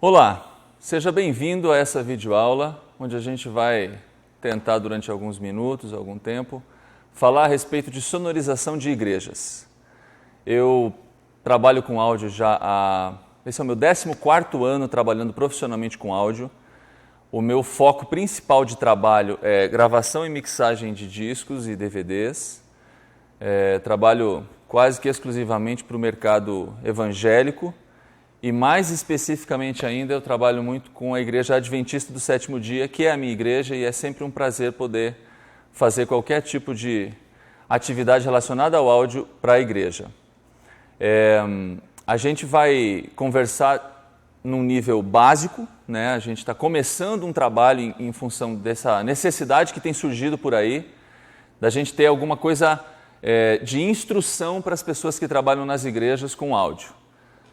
Olá, seja bem-vindo a essa videoaula, onde a gente vai tentar durante alguns minutos, algum tempo, falar a respeito de sonorização de igrejas. Eu trabalho com áudio esse é o meu 14º ano trabalhando profissionalmente com áudio. O meu foco principal de trabalho é gravação e mixagem de discos e DVDs. Trabalho quase que exclusivamente para o mercado evangélico. E mais especificamente ainda, eu trabalho muito com a Igreja Adventista do Sétimo Dia, que é a minha igreja, e é sempre um prazer poder fazer qualquer tipo de atividade relacionada ao áudio para a igreja. A gente vai conversar num nível básico, né? A gente está começando um trabalho em função dessa necessidade que tem surgido por aí, da gente ter alguma coisa de instrução para as pessoas que trabalham nas igrejas com áudio.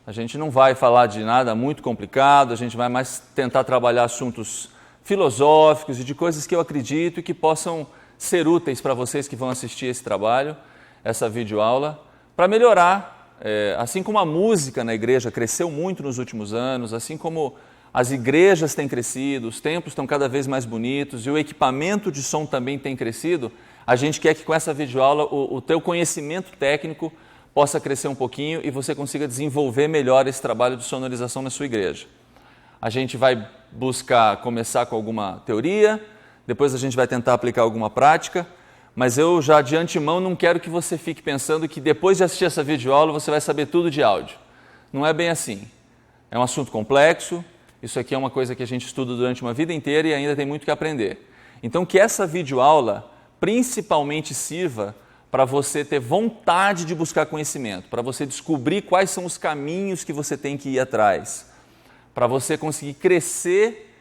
A gente não vai falar de nada muito complicado, a gente vai mais tentar trabalhar assuntos filosóficos e de coisas que eu acredito e que possam ser úteis para vocês que vão assistir esse trabalho, essa videoaula, para melhorar, assim como a música na igreja cresceu muito nos últimos anos, assim como as igrejas têm crescido, os templos estão cada vez mais bonitos e o equipamento de som também tem crescido, a gente quer que com essa videoaula o teu conhecimento técnico possa crescer um pouquinho e você consiga desenvolver melhor esse trabalho de sonorização na sua igreja. A gente vai buscar começar com alguma teoria, depois a gente vai tentar aplicar alguma prática, mas eu já de antemão não quero que você fique pensando que depois de assistir essa videoaula você vai saber tudo de áudio. Não é bem assim. É um assunto complexo, isso aqui é uma coisa que a gente estuda durante uma vida inteira e ainda tem muito que aprender. Então que essa videoaula principalmente sirva para você ter vontade de buscar conhecimento, para você descobrir quais são os caminhos que você tem que ir atrás, para você conseguir crescer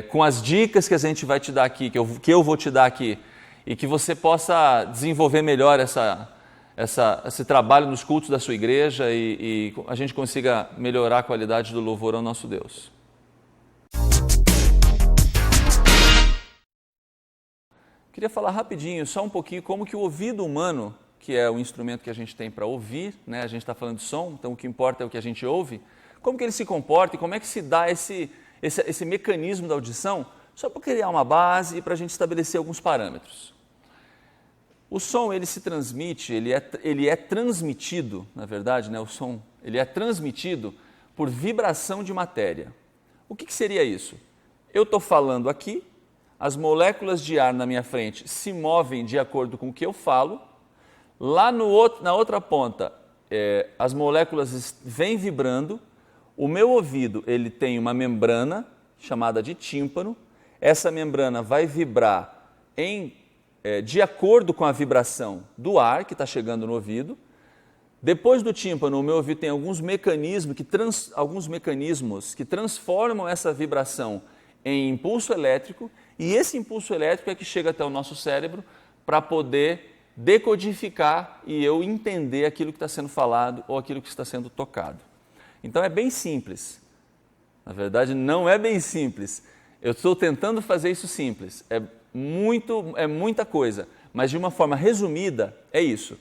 com as dicas que a gente vai te dar aqui, que eu vou te dar aqui, e que você possa desenvolver melhor esse trabalho nos cultos da sua igreja e a gente consiga melhorar a qualidade do louvor ao nosso Deus. Queria falar rapidinho, só um pouquinho, como que o ouvido humano, que é o instrumento que a gente tem para ouvir, né? A gente está falando de som, então o que importa é o que a gente ouve, como que ele se comporta e como é que se dá esse mecanismo da audição, só para criar uma base e para a gente estabelecer alguns parâmetros. O som, ele se transmite, ele é transmitido, na verdade, né? O som, ele é transmitido por vibração de matéria. O que seria isso? Eu estou falando aqui, as moléculas de ar na minha frente se movem de acordo com o que eu falo. Lá na outra ponta, as moléculas vêm vibrando. O meu ouvido ele tem uma membrana chamada de tímpano. Essa membrana vai vibrar de acordo com a vibração do ar que está chegando no ouvido. Depois do tímpano, o meu ouvido tem alguns mecanismos que transformam essa vibração em impulso elétrico, e esse impulso elétrico é que chega até o nosso cérebro para poder decodificar e eu entender aquilo que está sendo falado ou aquilo que está sendo tocado. Então é bem simples. Na verdade, não é bem simples. Eu estou tentando fazer isso simples. É muita coisa, mas de uma forma resumida é isso.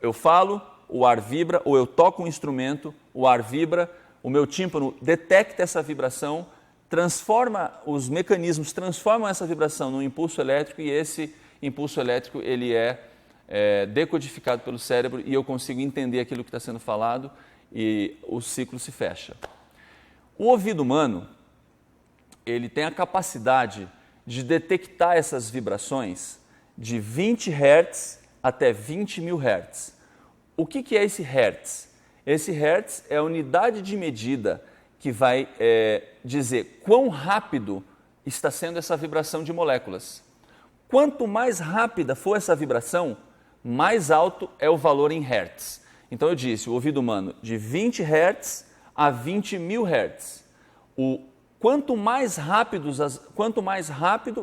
Eu falo, o ar vibra, ou eu toco um instrumento, o ar vibra, o meu tímpano detecta essa vibração, os mecanismos transformam essa vibração num impulso elétrico e esse impulso elétrico ele é decodificado pelo cérebro e eu consigo entender aquilo que está sendo falado e o ciclo se fecha. O ouvido humano, ele tem a capacidade de detectar essas vibrações de 20 Hz até 20 mil Hz. O que é esse Hertz? Esse Hertz é a unidade de medida que vai dizer quão rápido está sendo essa vibração de moléculas. Quanto mais rápida for essa vibração, mais alto é o valor em Hertz. Então eu disse, o ouvido humano de 20 Hz a 20 mil Hz. Quanto mais rápido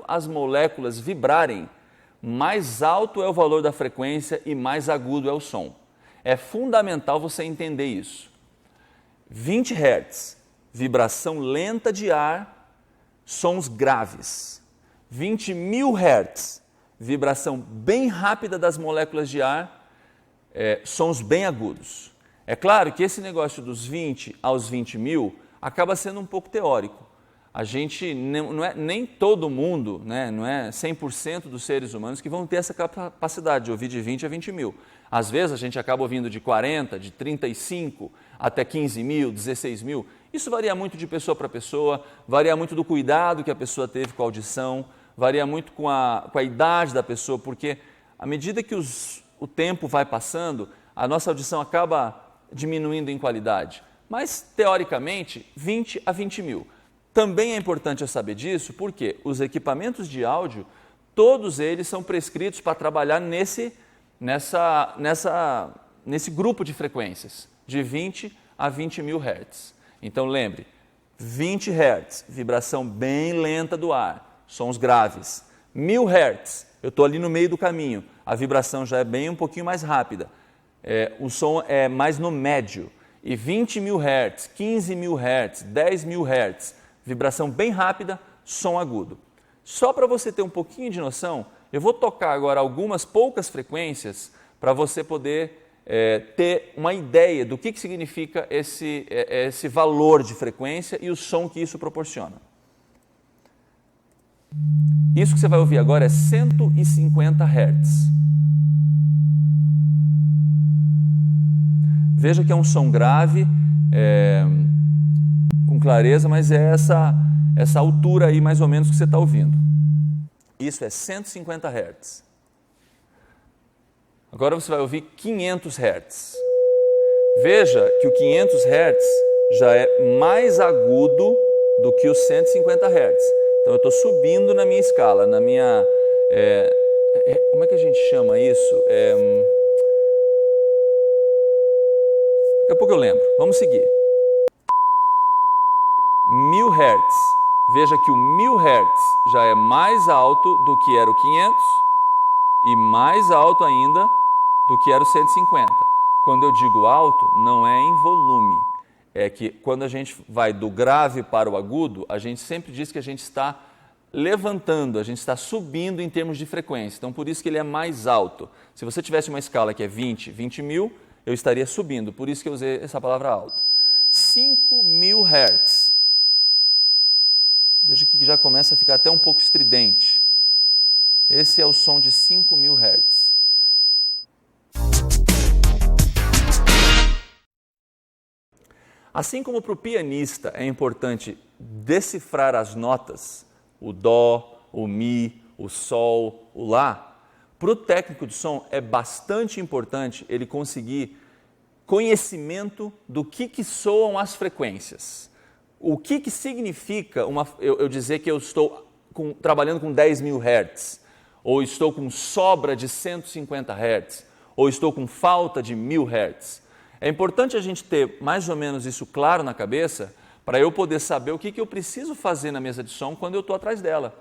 as moléculas vibrarem, mais alto é o valor da frequência e mais agudo é o som. É fundamental você entender isso. 20 Hz, vibração lenta de ar, sons graves. 20 mil Hz, vibração bem rápida das moléculas de ar, sons bem agudos. É claro que esse negócio dos 20 aos 20 mil, acaba sendo um pouco teórico. A gente, nem todo mundo, né, não é 100% dos seres humanos que vão ter essa capacidade de ouvir de 20 a 20 mil. Às vezes a gente acaba ouvindo de 40, de 35 até 15 mil, 16 mil. Isso varia muito de pessoa para pessoa, varia muito do cuidado que a pessoa teve com a audição, varia muito com a idade da pessoa, porque à medida que o tempo vai passando, a nossa audição acaba diminuindo em qualidade. Mas, teoricamente, 20 a 20 mil. Também é importante eu saber disso, porque os equipamentos de áudio, todos eles são prescritos para trabalhar nesse grupo de frequências, de 20 a 20 mil Hz. Então lembre, 20 Hz, vibração bem lenta do ar, sons graves. 1000 Hz, eu estou ali no meio do caminho, a vibração já é bem um pouquinho mais rápida, o som é mais no médio. E 20 mil Hz, 15 mil Hz, 10 mil Hz, vibração bem rápida, som agudo. Só para você ter um pouquinho de noção, eu vou tocar agora algumas poucas frequências para você poder ter uma ideia do que significa esse valor de frequência e o som que isso proporciona. Isso que você vai ouvir agora é 150 Hz. Veja que é um som grave, com clareza, mas é essa altura aí mais ou menos que você está ouvindo. Isso é 150 Hz. Agora você vai ouvir 500 Hz. Veja que o 500 Hz já é mais agudo do que os 150 Hz. Então eu estou subindo na minha escala, na minha... como é que a gente chama isso? Daqui a pouco eu lembro. Vamos seguir. 1000 Hz. Veja que o 1000 Hz já é mais alto do que era o 500 e mais alto ainda do que era o 150. Quando eu digo alto, não é em volume. É que quando a gente vai do grave para o agudo, a gente sempre diz que a gente está levantando, a gente está subindo em termos de frequência. Então, por isso que ele é mais alto. Se você tivesse uma escala que é 20 mil, eu estaria subindo. Por isso que eu usei essa palavra alto. 5000 Hz. Veja que já começa a ficar até um pouco estridente. Esse é o som de 5000 Hz. Assim como para o pianista é importante decifrar as notas, o dó, o mi, o sol, o lá, para o técnico de som é bastante importante ele conseguir conhecimento do que soam as frequências. O que significa eu dizer que eu estou trabalhando com 10.000 Hz, ou estou com sobra de 150 Hz, ou estou com falta de 1000 Hz. É importante a gente ter mais ou menos isso claro na cabeça para eu poder saber o que eu preciso fazer na mesa de som quando eu estou atrás dela.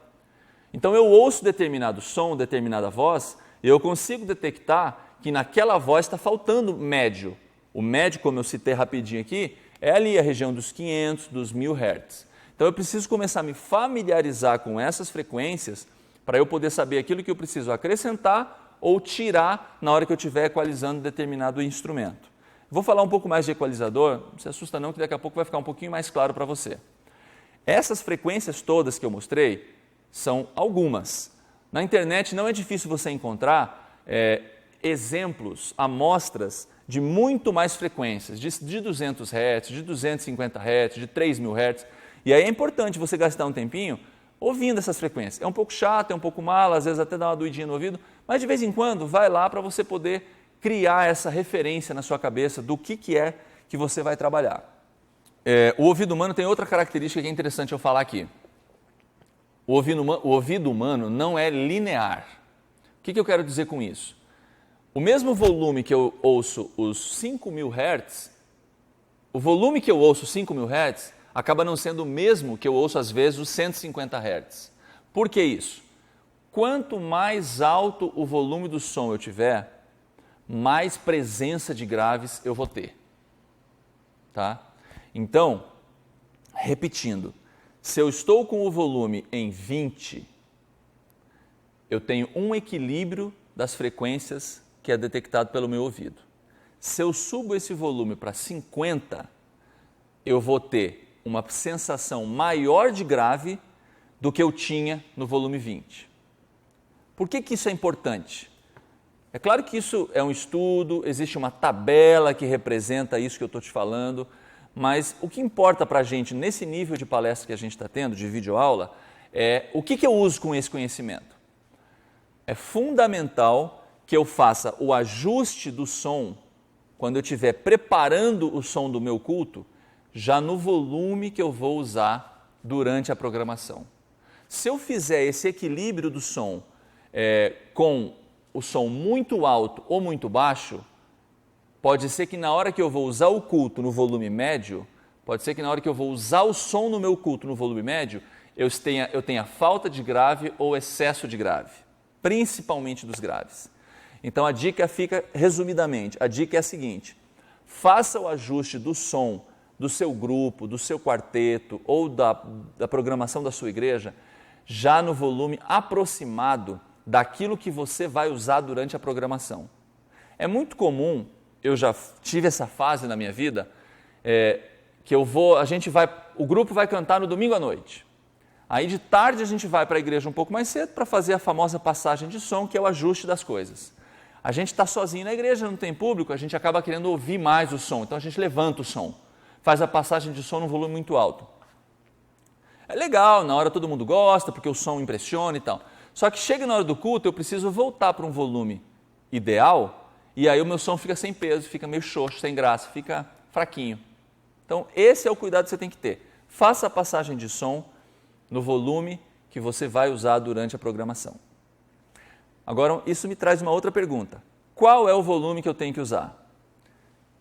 Então eu ouço determinado som, determinada voz, e eu consigo detectar que naquela voz está faltando médio. O médio, como eu citei rapidinho aqui, é ali a região dos 500, dos 1000 Hz. Então eu preciso começar a me familiarizar com essas frequências para eu poder saber aquilo que eu preciso acrescentar ou tirar na hora que eu estiver equalizando determinado instrumento. Vou falar um pouco mais de equalizador, não se assusta não que daqui a pouco vai ficar um pouquinho mais claro para você. Essas frequências todas que eu mostrei são algumas. Na internet não é difícil você encontrar exemplos, amostras de muito mais frequências, de 200 Hz, de 250 Hz, de 3.000 Hz. E aí é importante você gastar um tempinho ouvindo essas frequências. É um pouco chato, é um pouco malo, às vezes até dá uma doidinha no ouvido, mas de vez em quando vai lá para você poder criar essa referência na sua cabeça do que é que você vai trabalhar. O ouvido humano tem outra característica que é interessante eu falar aqui. O ouvido humano não é linear. O que eu quero dizer com isso? O mesmo volume que eu ouço os 5.000 Hz, o volume que eu ouço 5.000 Hz acaba não sendo o mesmo que eu ouço às vezes os 150 Hz. Por que isso? Quanto mais alto o volume do som eu tiver, mais presença de graves eu vou ter. Tá? Então, repetindo, se eu estou com o volume em 20, eu tenho um equilíbrio das frequências que é detectado pelo meu ouvido. Se eu subo esse volume para 50, eu vou ter uma sensação maior de grave do que eu tinha no volume 20. Por que isso é importante? É claro que isso é um estudo, existe uma tabela que representa isso que eu estou te falando, mas o que importa para a gente nesse nível de palestra que a gente está tendo, de videoaula, é o que eu uso com esse conhecimento. É fundamental que eu faça o ajuste do som quando eu estiver preparando o som do meu culto, já no volume que eu vou usar durante a programação. Se eu fizer esse equilíbrio do som com o som muito alto ou muito baixo, pode ser que na hora que eu vou usar o culto no volume médio, pode ser que na hora que eu vou usar o som no meu culto no volume médio, eu tenha falta de grave ou excesso de grave, principalmente dos graves. Então a dica fica, resumidamente, a dica é a seguinte: faça o ajuste do som do seu grupo, do seu quarteto ou da programação da sua igreja, já no volume aproximado daquilo que você vai usar durante a programação. É muito comum, eu já tive essa fase na minha vida, que o grupo vai cantar no domingo à noite. Aí de tarde a gente vai para a igreja um pouco mais cedo para fazer a famosa passagem de som, que é o ajuste das coisas. A gente está sozinho na igreja, não tem público, a gente acaba querendo ouvir mais o som, então a gente levanta o som, faz a passagem de som num volume muito alto. É legal, na hora todo mundo gosta, porque o som impressiona e tal. Só que chega na hora do culto, eu preciso voltar para um volume ideal, e aí o meu som fica sem peso, fica meio xoxo, sem graça, fica fraquinho. Então esse é o cuidado que você tem que ter. Faça a passagem de som no volume que você vai usar durante a programação. Agora, isso me traz uma outra pergunta. Qual é o volume que eu tenho que usar?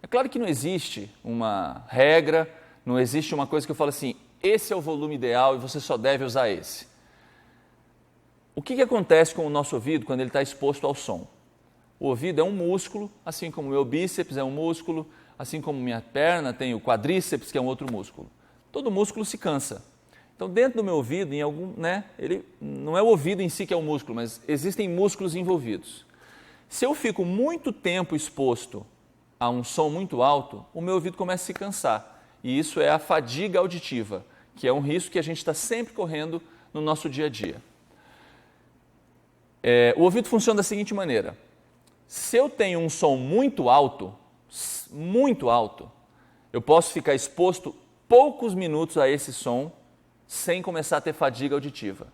É claro que não existe uma regra, não existe uma coisa que eu falo assim, esse é o volume ideal e você só deve usar esse. O que acontece com o nosso ouvido quando ele está exposto ao som? O ouvido é um músculo, assim como o meu bíceps é um músculo, assim como minha perna tem o quadríceps, que é um outro músculo. Todo músculo se cansa. Então, dentro do meu ouvido, ele não é o ouvido em si que é o músculo, mas existem músculos envolvidos. Se eu fico muito tempo exposto a um som muito alto, o meu ouvido começa a se cansar. E isso é a fadiga auditiva, que é um risco que a gente está sempre correndo no nosso dia a dia. O ouvido funciona da seguinte maneira: se eu tenho um som muito alto, eu posso ficar exposto poucos minutos a esse som sem começar a ter fadiga auditiva.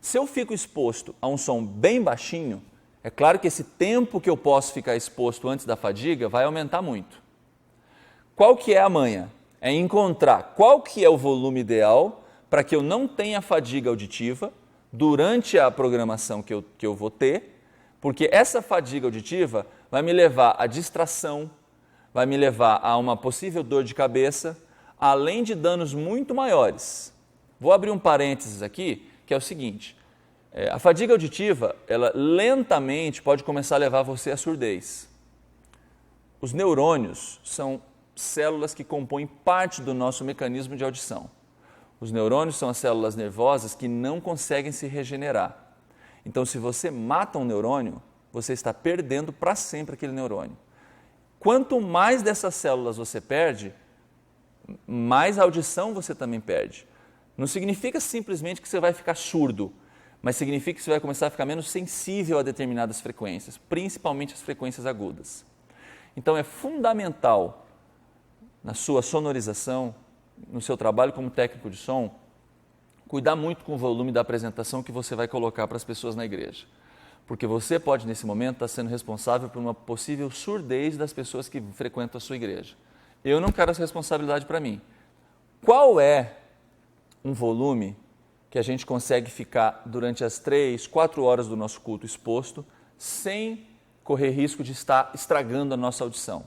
Se eu fico exposto a um som bem baixinho, é claro que esse tempo que eu posso ficar exposto antes da fadiga vai aumentar muito. Qual que é a manha? É encontrar qual que é o volume ideal para que eu não tenha fadiga auditiva durante a programação que eu vou ter, porque essa fadiga auditiva vai me levar à distração, vai me levar a uma possível dor de cabeça, além de danos muito maiores. Vou abrir um parênteses aqui, que é o seguinte: a fadiga auditiva, ela lentamente pode começar a levar você à surdez. Os neurônios são células que compõem parte do nosso mecanismo de audição. Os neurônios são as células nervosas que não conseguem se regenerar. Então, se você mata um neurônio, você está perdendo para sempre aquele neurônio. Quanto mais dessas células você perde, mais audição você também perde. Não significa simplesmente que você vai ficar surdo, mas significa que você vai começar a ficar menos sensível a determinadas frequências, principalmente as frequências agudas. Então é fundamental na sua sonorização, no seu trabalho como técnico de som, cuidar muito com o volume da apresentação que você vai colocar para as pessoas na igreja. Porque você pode, nesse momento, estar sendo responsável por uma possível surdez das pessoas que frequentam a sua igreja. Eu não quero essa responsabilidade para mim. Qual é um volume que a gente consegue ficar durante as 3, 4 horas do nosso culto exposto, sem correr risco de estar estragando a nossa audição?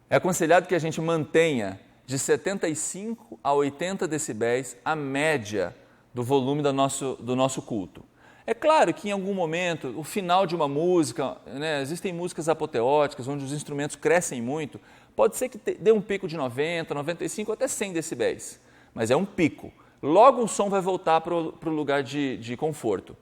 É aconselhado que a gente mantenha de 75 a 80 decibéis a média do volume do nosso culto. É claro que em algum momento, o final de uma música, existem músicas apoteóticas, onde os instrumentos crescem muito, pode ser que dê um pico de 90, 95, até 100 decibéis, mas é um pico. Logo o som vai voltar para o lugar de conforto.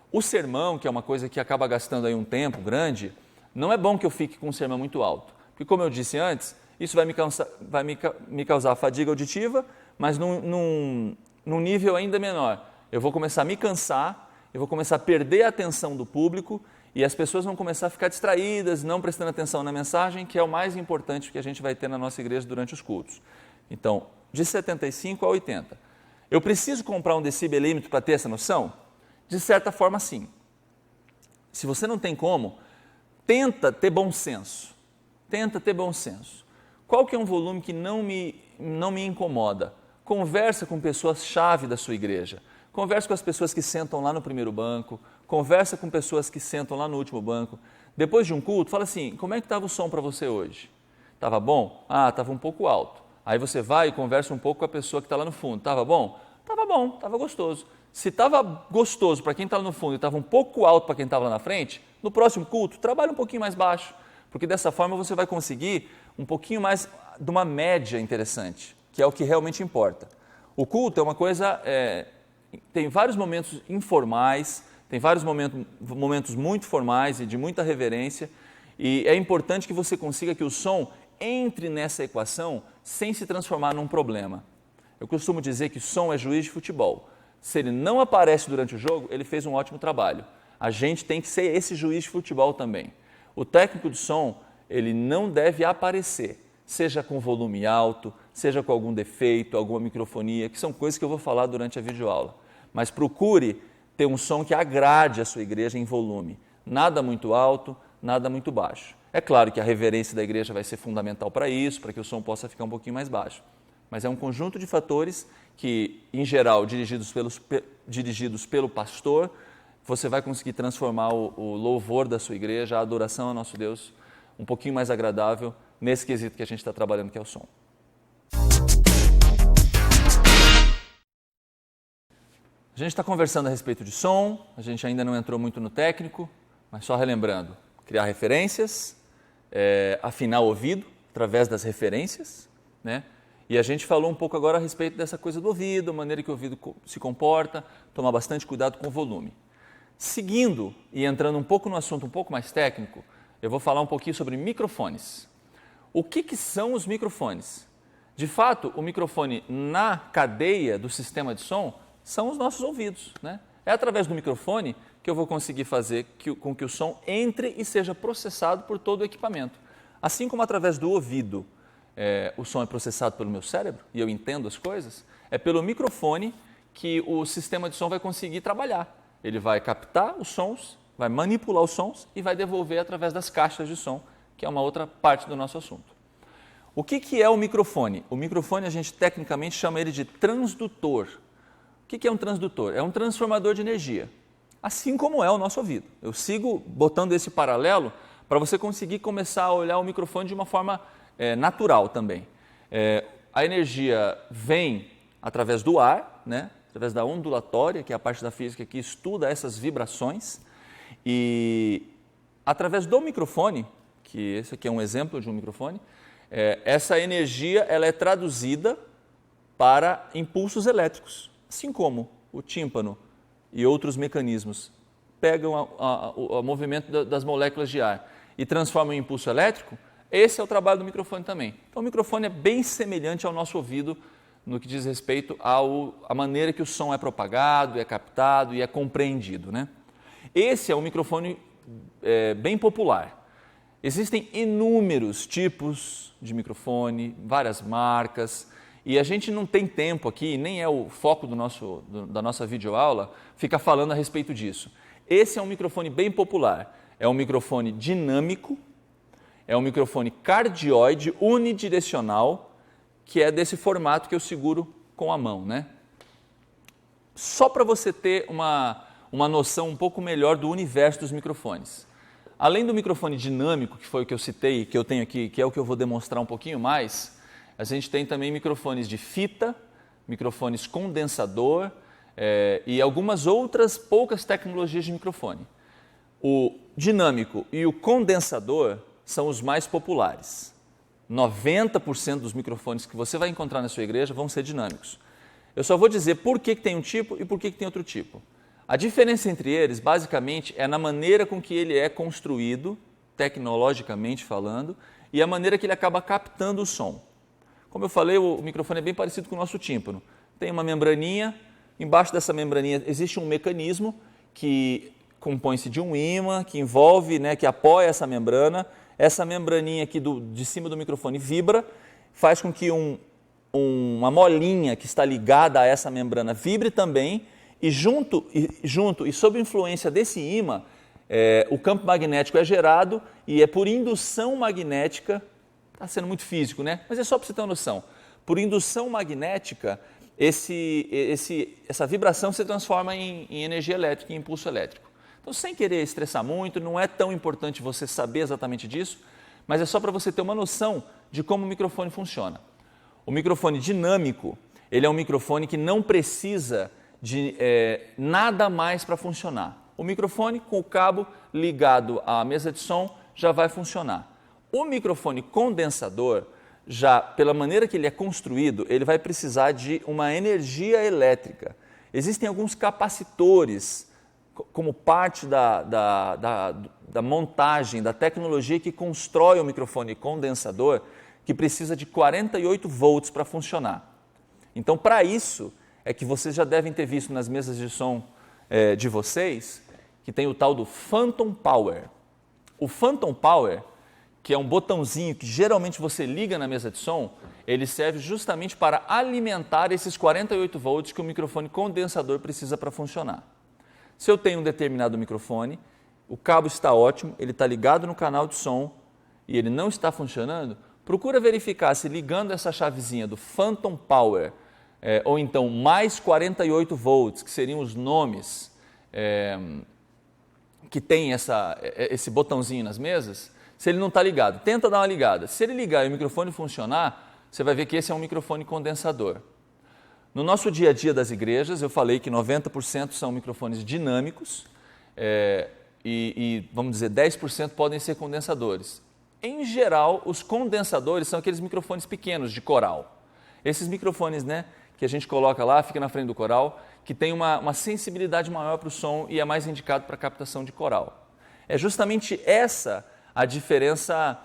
O sermão, que é uma coisa que acaba gastando aí um tempo grande, não é bom que eu fique com um sermão muito alto, porque como eu disse antes, isso vai me causar fadiga auditiva, mas num nível ainda menor. Eu vou começar a me cansar, eu vou começar a perder a atenção do público e as pessoas vão começar a ficar distraídas, não prestando atenção na mensagem, que é o mais importante que a gente vai ter na nossa igreja durante os cultos. Então, de 75 a 80. Eu preciso comprar um decibelímetro para ter essa noção? De certa forma, sim. Se você não tem como, tenta ter bom senso. Tenta ter bom senso. Qual que é um volume que não me incomoda? Conversa com pessoas-chave da sua igreja. Conversa com as pessoas que sentam lá no primeiro banco. Conversa com pessoas que sentam lá no último banco. Depois de um culto, fala assim, como é que estava o som para você hoje? Estava bom? Ah, estava um pouco alto. Aí você vai e conversa um pouco com a pessoa que está lá no fundo. Estava bom? Estava bom, estava gostoso. Se estava gostoso para quem está lá no fundo e estava um pouco alto para quem estava lá na frente, no próximo culto, trabalhe um pouquinho mais baixo, porque dessa forma você vai conseguir um pouquinho mais de uma média interessante, que é o que realmente importa. O culto é uma coisa, tem vários momentos informais, tem vários momentos muito formais e de muita reverência, e é importante que você consiga que o som entre nessa equação sem se transformar num problema. Eu costumo dizer que o som é juiz de futebol. Se ele não aparece durante o jogo, ele fez um ótimo trabalho. A gente tem que ser esse juiz de futebol também. O técnico de som, ele não deve aparecer, seja com volume alto, seja com algum defeito, alguma microfonia, que são coisas que eu vou falar durante a videoaula. Mas procure ter um som que agrade a sua igreja em volume. Nada muito alto, nada muito baixo. É claro que a reverência da igreja vai ser fundamental para isso, para que o som possa ficar um pouquinho mais baixo. Mas é um conjunto de fatores que, em geral, dirigidos pelo pastor, você vai conseguir transformar o louvor da sua igreja, a adoração ao nosso Deus, um pouquinho mais agradável nesse quesito que a gente está trabalhando, que é o som. A gente está conversando a respeito de som, a gente ainda não entrou muito no técnico, mas só relembrando, criar referências, afinar o ouvido através das referências, né? E a gente falou um pouco agora a respeito dessa coisa do ouvido, a maneira que o ouvido se comporta, tomar bastante cuidado com o volume. Seguindo e entrando um pouco no assunto um pouco mais técnico, eu vou falar um pouquinho sobre microfones. O que são os microfones? De fato, o microfone na cadeia do sistema de som são os nossos ouvidos, né? É através do microfone que eu vou conseguir fazer com que o som entre e seja processado por todo o equipamento. Assim como através do ouvido o som é processado pelo meu cérebro e eu entendo as coisas, é pelo microfone que o sistema de som vai conseguir trabalhar. Ele vai captar os sons, vai manipular os sons e vai devolver através das caixas de som, que é uma outra parte do nosso assunto. O que é o microfone? O microfone a gente tecnicamente chama ele de transdutor. O que é um transdutor? É um transformador de energia, assim como é o nosso ouvido. Eu sigo botando esse paralelo para você conseguir começar a olhar o microfone de uma forma natural também. A energia vem através do ar, né? Através da ondulatória, que é a parte da física que estuda essas vibrações, e através do microfone, que esse aqui é um exemplo de um microfone, essa energia ela é traduzida para impulsos elétricos, assim como o tímpano e outros mecanismos pegam o movimento das moléculas de ar e transformam em impulso elétrico. Esse é o trabalho do microfone também. Então, o microfone é bem semelhante ao nosso ouvido no que diz respeito à maneira que o som é propagado, é captado e é compreendido, né? Esse é um microfone bem popular. Existem inúmeros tipos de microfone, várias marcas, e a gente não tem tempo aqui, nem é o foco da nossa videoaula, ficar falando a respeito disso. Esse é um microfone bem popular. É um microfone dinâmico, é um microfone cardioide unidirecional, que é desse formato que eu seguro com a mão, né? Só para você ter uma noção um pouco melhor do universo dos microfones. Além do microfone dinâmico, que foi o que eu citei, que eu tenho aqui, que é o que eu vou demonstrar um pouquinho mais, a gente tem também microfones de fita, microfones condensador e algumas outras poucas tecnologias de microfone. O dinâmico e o condensador são os mais populares. 90% dos microfones que você vai encontrar na sua igreja vão ser dinâmicos. Eu só vou dizer por que tem um tipo e por que tem outro tipo. A diferença entre eles, basicamente, é na maneira com que ele é construído, tecnologicamente falando, e a maneira que ele acaba captando o som. Como eu falei, o microfone é bem parecido com o nosso tímpano. Tem uma membraninha, embaixo dessa membraninha existe um mecanismo que compõe-se de um ímã, que envolve, que apoia essa membrana. Essa membraninha aqui de cima do microfone vibra, faz com que uma molinha que está ligada a essa membrana vibre também, e junto e sob influência desse ímã, o campo magnético é gerado e é por indução magnética, está sendo muito físico, né? Mas é só para você ter uma noção. Por indução magnética, essa vibração se transforma em energia elétrica, em impulso elétrico. Então, sem querer estressar muito, não é tão importante você saber exatamente disso, mas é só para você ter uma noção de como o microfone funciona. O microfone dinâmico, ele é um microfone que não precisa de nada mais para funcionar. O microfone com o cabo ligado à mesa de som já vai funcionar. O microfone condensador, já pela maneira que ele é construído, ele vai precisar de uma energia elétrica. Existem alguns capacitores como parte da montagem, da tecnologia que constrói o microfone condensador, que precisa de 48 volts para funcionar. Então, para isso, é que vocês já devem ter visto nas mesas de som de vocês, que tem o tal do Phantom Power. O Phantom Power, que é um botãozinho que geralmente você liga na mesa de som, ele serve justamente para alimentar esses 48 volts que o microfone condensador precisa para funcionar. Se eu tenho um determinado microfone, o cabo está ótimo, ele está ligado no canal de som e ele não está funcionando, procura verificar se ligando essa chavezinha do Phantom Power, ou então mais 48 volts, que seriam os nomes que tem esse botãozinho nas mesas, se ele não está ligado. Tenta dar uma ligada. Se ele ligar e o microfone funcionar, você vai ver que esse é um microfone condensador. No nosso dia a dia das igrejas, eu falei que 90% são microfones dinâmicos e vamos dizer, 10% podem ser condensadores. Em geral, os condensadores são aqueles microfones pequenos de coral. Esses microfones, que a gente coloca lá, fica na frente do coral, que tem uma sensibilidade maior para o som e é mais indicado para captação de coral. É justamente essa a diferença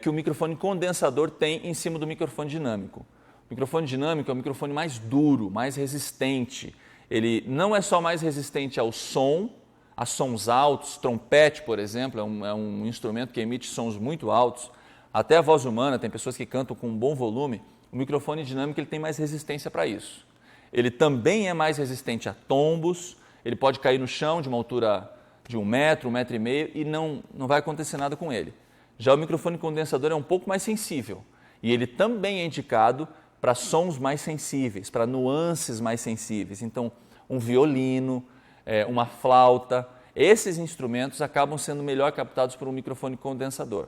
que o microfone condensador tem em cima do microfone dinâmico. O microfone dinâmico é um microfone mais duro, mais resistente. Ele não é só mais resistente ao som, a sons altos, trompete, por exemplo, é um instrumento que emite sons muito altos. Até a voz humana, tem pessoas que cantam com um bom volume. O microfone dinâmico ele tem mais resistência para isso. Ele também é mais resistente a tombos, ele pode cair no chão de uma altura de 1 metro, 1,5 metro e não vai acontecer nada com ele. Já o microfone condensador é um pouco mais sensível e ele também é indicado para sons mais sensíveis, para nuances mais sensíveis. Então, um violino, uma flauta, esses instrumentos acabam sendo melhor captados por um microfone condensador.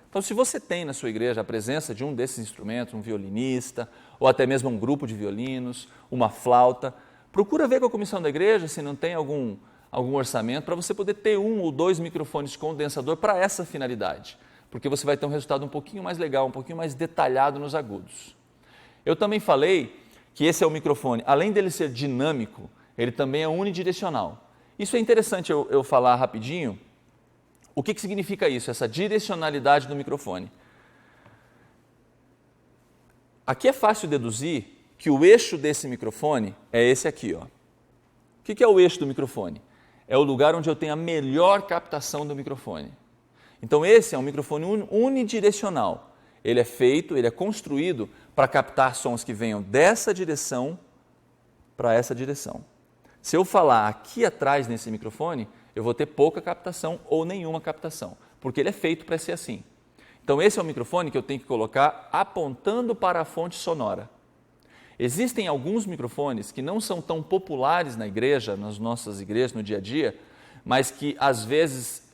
Então, se você tem na sua igreja a presença de um desses instrumentos, um violinista, ou até mesmo um grupo de violinos, uma flauta, procura ver com a comissão da igreja se não tem algum orçamento para você poder ter 1 ou 2 microfones condensador para essa finalidade, porque você vai ter um resultado um pouquinho mais legal, um pouquinho mais detalhado nos agudos. Eu também falei que esse é o microfone, além dele ser dinâmico, ele também é unidirecional. Isso é interessante eu falar rapidinho. O que significa isso, essa direcionalidade do microfone? Aqui é fácil deduzir que o eixo desse microfone é esse aqui. Ó. O que é o eixo do microfone? É o lugar onde eu tenho a melhor captação do microfone. Então esse é um microfone unidirecional. Ele é construído para captar sons que venham dessa direção para essa direção. Se eu falar aqui atrás nesse microfone, eu vou ter pouca captação ou nenhuma captação, porque ele é feito para ser assim. Então esse é o microfone que eu tenho que colocar apontando para a fonte sonora. Existem alguns microfones que não são tão populares na igreja, nas nossas igrejas, no dia a dia, mas que às vezes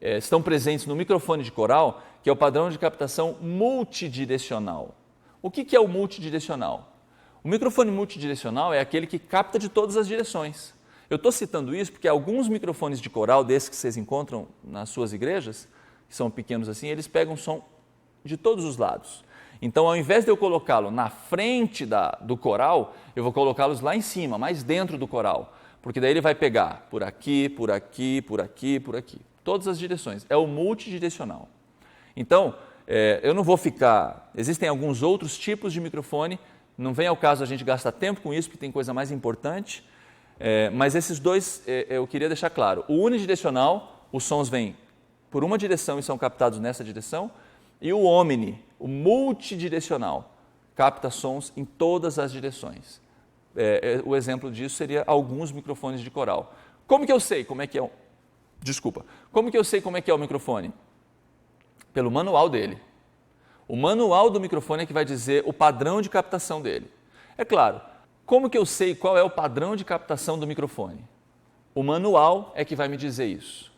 estão presentes no microfone de coral, que é o padrão de captação multidirecional. O que é o multidirecional? O microfone multidirecional é aquele que capta de todas as direções. Eu estou citando isso porque alguns microfones de coral, desses que vocês encontram nas suas igrejas, que são pequenos assim, eles pegam som de todos os lados. Então, ao invés de eu colocá-lo na frente do coral, eu vou colocá-los lá em cima, mais dentro do coral, porque daí ele vai pegar por aqui, por aqui, por aqui, por aqui. Todas as direções. É o multidirecional. Então, eu não vou ficar... Existem alguns outros tipos de microfone, não vem ao caso a gente gastar tempo com isso, porque tem coisa mais importante, mas esses dois eu queria deixar claro. O unidirecional, os sons vêm por uma direção e são captados nessa direção, e o omni, o multidirecional, capta sons em todas as direções. O exemplo disso seria alguns microfones de coral. Como que eu sei como é que é? Como que eu sei como é que é o microfone? Pelo manual dele. O manual do microfone é que vai dizer o padrão de captação dele. É claro, como que eu sei qual é o padrão de captação do microfone? O manual é que vai me dizer isso.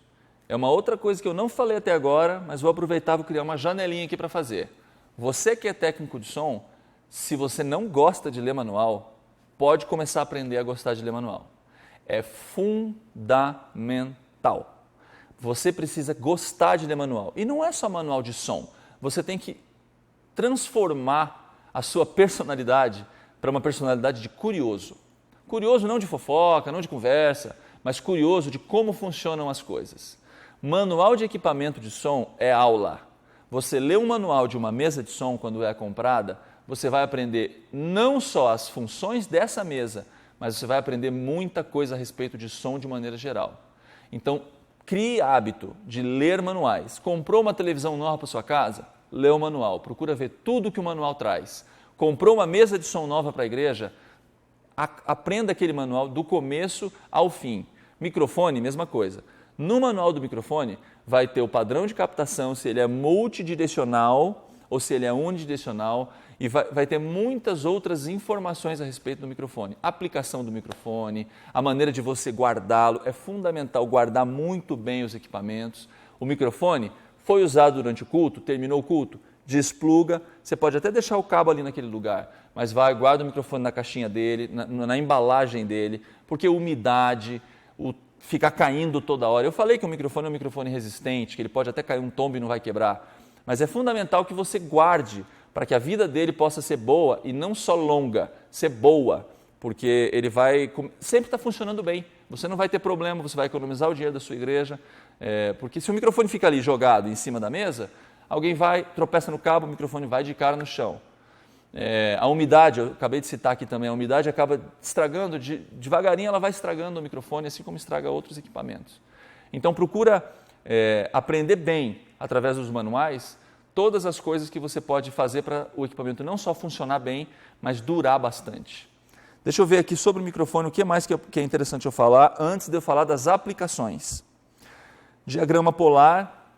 É uma outra coisa que eu não falei até agora, mas vou aproveitar e vou criar uma janelinha aqui para fazer. Você que é técnico de som, se você não gosta de ler manual, pode começar a aprender a gostar de ler manual. É fundamental. Você precisa gostar de ler manual. E não é só manual de som. Você tem que transformar a sua personalidade para uma personalidade de curioso. Curioso não de fofoca, não de conversa, mas curioso de como funcionam as coisas. Manual de equipamento de som é aula. Você lê um manual de uma mesa de som quando é comprada, você vai aprender não só as funções dessa mesa, mas você vai aprender muita coisa a respeito de som de maneira geral. Então, crie hábito de ler manuais. Comprou uma televisão nova para sua casa? Lê o manual, procura ver tudo que o manual traz. Comprou uma mesa de som nova para a igreja? Aprenda aquele manual do começo ao fim. Microfone, mesma coisa. No manual do microfone vai ter o padrão de captação, se ele é multidirecional ou se ele é unidirecional, e vai ter muitas outras informações a respeito do microfone. A aplicação do microfone, a maneira de você guardá-lo, é fundamental guardar muito bem os equipamentos. O microfone foi usado durante o culto, terminou o culto, despluga, você pode até deixar o cabo ali naquele lugar, mas guarda o microfone na caixinha dele, na embalagem dele, porque umidade, ficar caindo toda hora. Eu falei que o microfone é um microfone resistente, que ele pode até cair um tombo e não vai quebrar, mas é fundamental que você guarde para que a vida dele possa ser boa e não só longa, ser boa, porque ele vai sempre estar funcionando bem. Você não vai ter problema, você vai economizar o dinheiro da sua igreja, porque se o microfone fica ali jogado em cima da mesa, alguém vai, tropeça no cabo, o microfone vai de cara no chão. A umidade, eu acabei de citar aqui também, a umidade acaba estragando, devagarinho ela vai estragando o microfone, assim como estraga outros equipamentos. Então procura aprender bem, através dos manuais, todas as coisas que você pode fazer para o equipamento não só funcionar bem, mas durar bastante. Deixa eu ver aqui sobre o microfone, o que mais que é interessante eu falar, antes de eu falar das aplicações. Diagrama polar,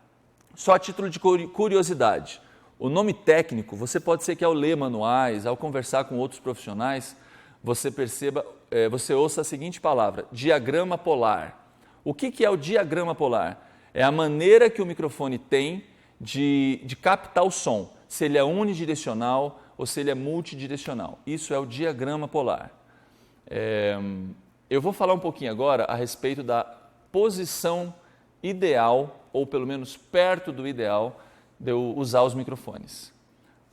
só a título de curiosidade. O nome técnico, você pode ser que ao ler manuais, ao conversar com outros profissionais, você perceba, você ouça a seguinte palavra, diagrama polar. O que é o diagrama polar? É a maneira que o microfone tem de captar o som, se ele é unidirecional ou se ele é multidirecional. Isso é o diagrama polar. Eu vou falar um pouquinho agora a respeito da posição ideal, ou pelo menos perto do ideal, de eu usar os microfones.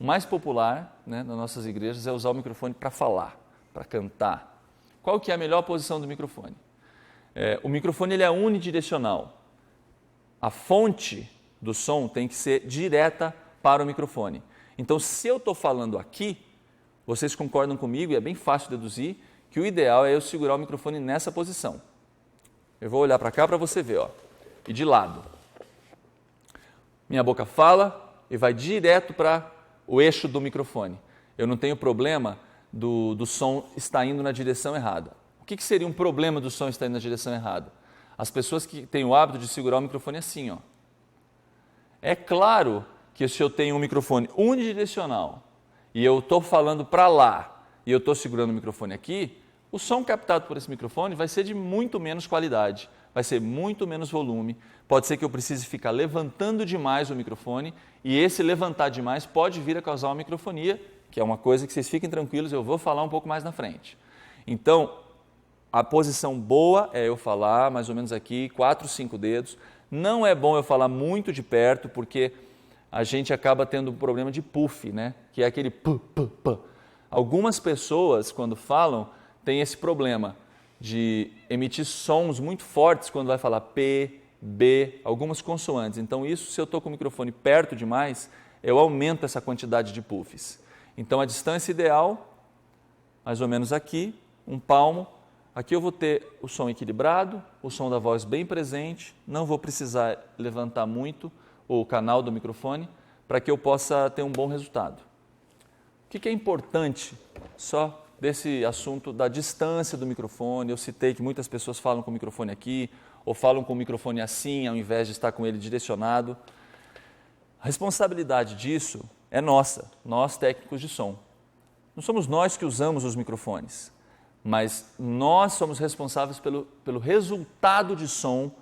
O mais popular, né, nas nossas igrejas é usar o microfone para falar, para cantar. Qual que é a melhor posição do microfone? O microfone ele é unidirecional. A fonte do som tem que ser direta para o microfone. Então, se eu estou falando aqui, vocês concordam comigo, e é bem fácil deduzir, que o ideal é eu segurar o microfone nessa posição. Eu vou olhar para cá para você ver, ó, e de lado. Minha boca fala e vai direto para o eixo do microfone. Eu não tenho problema do som estar indo na direção errada. O que seria um problema do som estar indo na direção errada? As pessoas que têm o hábito de segurar o microfone assim, ó. É claro que se eu tenho um microfone unidirecional e eu estou falando para lá e eu estou segurando o microfone aqui, o som captado por esse microfone vai ser de muito menos qualidade, vai ser muito menos volume, pode ser que eu precise ficar levantando demais o microfone e esse levantar demais pode vir a causar uma microfonia, que é uma coisa que vocês fiquem tranquilos, eu vou falar um pouco mais na frente. Então, a posição boa é eu falar mais ou menos aqui, 4, 5 dedos. Não é bom eu falar muito de perto, porque a gente acaba tendo um problema de puff, né? Que é aquele p, p, p. Algumas pessoas, quando falam, têm esse problema de emitir sons muito fortes quando vai falar P, B, algumas consoantes. Então isso, se eu estou com o microfone perto demais, eu aumento essa quantidade de puffs. Então a distância ideal, mais ou menos aqui, um palmo. Aqui eu vou ter o som equilibrado, o som da voz bem presente, não vou precisar levantar muito o canal do microfone para que eu possa ter um bom resultado. O que é importante só desse assunto da distância do microfone? Eu citei que muitas pessoas falam com o microfone aqui ou falam com o microfone assim ao invés de estar com ele direcionado. A responsabilidade disso é nossa, nós técnicos de som. Não somos nós que usamos os microfones, mas nós somos responsáveis pelo resultado de som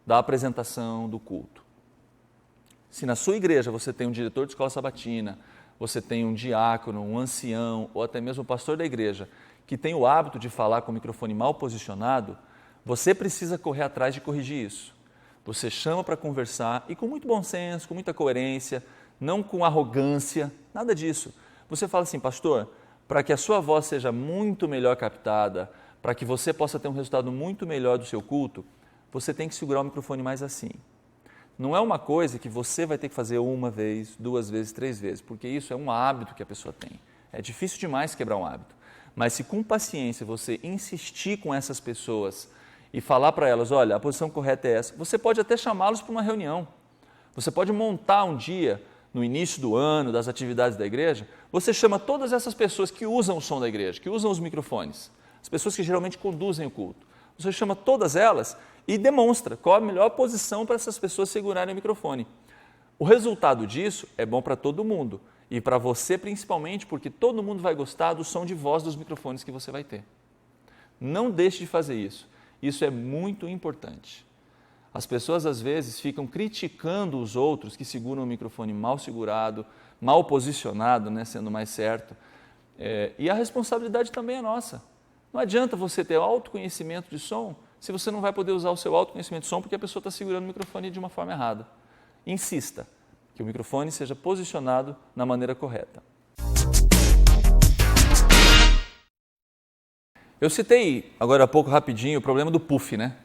da apresentação do culto. Se na sua igreja você tem um diretor de escola sabatina, você tem um diácono, um ancião ou até mesmo um pastor da igreja que tem o hábito de falar com o microfone mal posicionado, você precisa correr atrás de corrigir isso. Você chama para conversar e com muito bom senso, com muita coerência, não com arrogância, nada disso. Você fala assim, pastor, para que a sua voz seja muito melhor captada, para que você possa ter um resultado muito melhor do seu culto, você tem que segurar o microfone mais assim. Não é uma coisa que você vai ter que fazer uma vez, 2 vezes, 3 vezes, porque isso é um hábito que a pessoa tem. É difícil demais quebrar um hábito. Mas se com paciência você insistir com essas pessoas e falar para elas, olha, a posição correta é essa, você pode até chamá-los para uma reunião. Você pode montar um dia, no início do ano, das atividades da igreja, você chama todas essas pessoas que usam o som da igreja, que usam os microfones, as pessoas que geralmente conduzem o culto. Você chama todas elas e demonstra qual a melhor posição para essas pessoas segurarem o microfone. O resultado disso é bom para todo mundo e para você principalmente, porque todo mundo vai gostar do som de voz dos microfones que você vai ter. Não deixe de fazer isso. Isso é muito importante. As pessoas às vezes ficam criticando os outros que seguram o microfone mal segurado, mal posicionado, né, sendo mais certo. E a responsabilidade também é nossa. Não adianta você ter autoconhecimento de som se você não vai poder usar o seu autoconhecimento de som porque a pessoa está segurando o microfone de uma forma errada. Insista que o microfone seja posicionado na maneira correta. Eu citei agora há pouco rapidinho o problema do puff, né?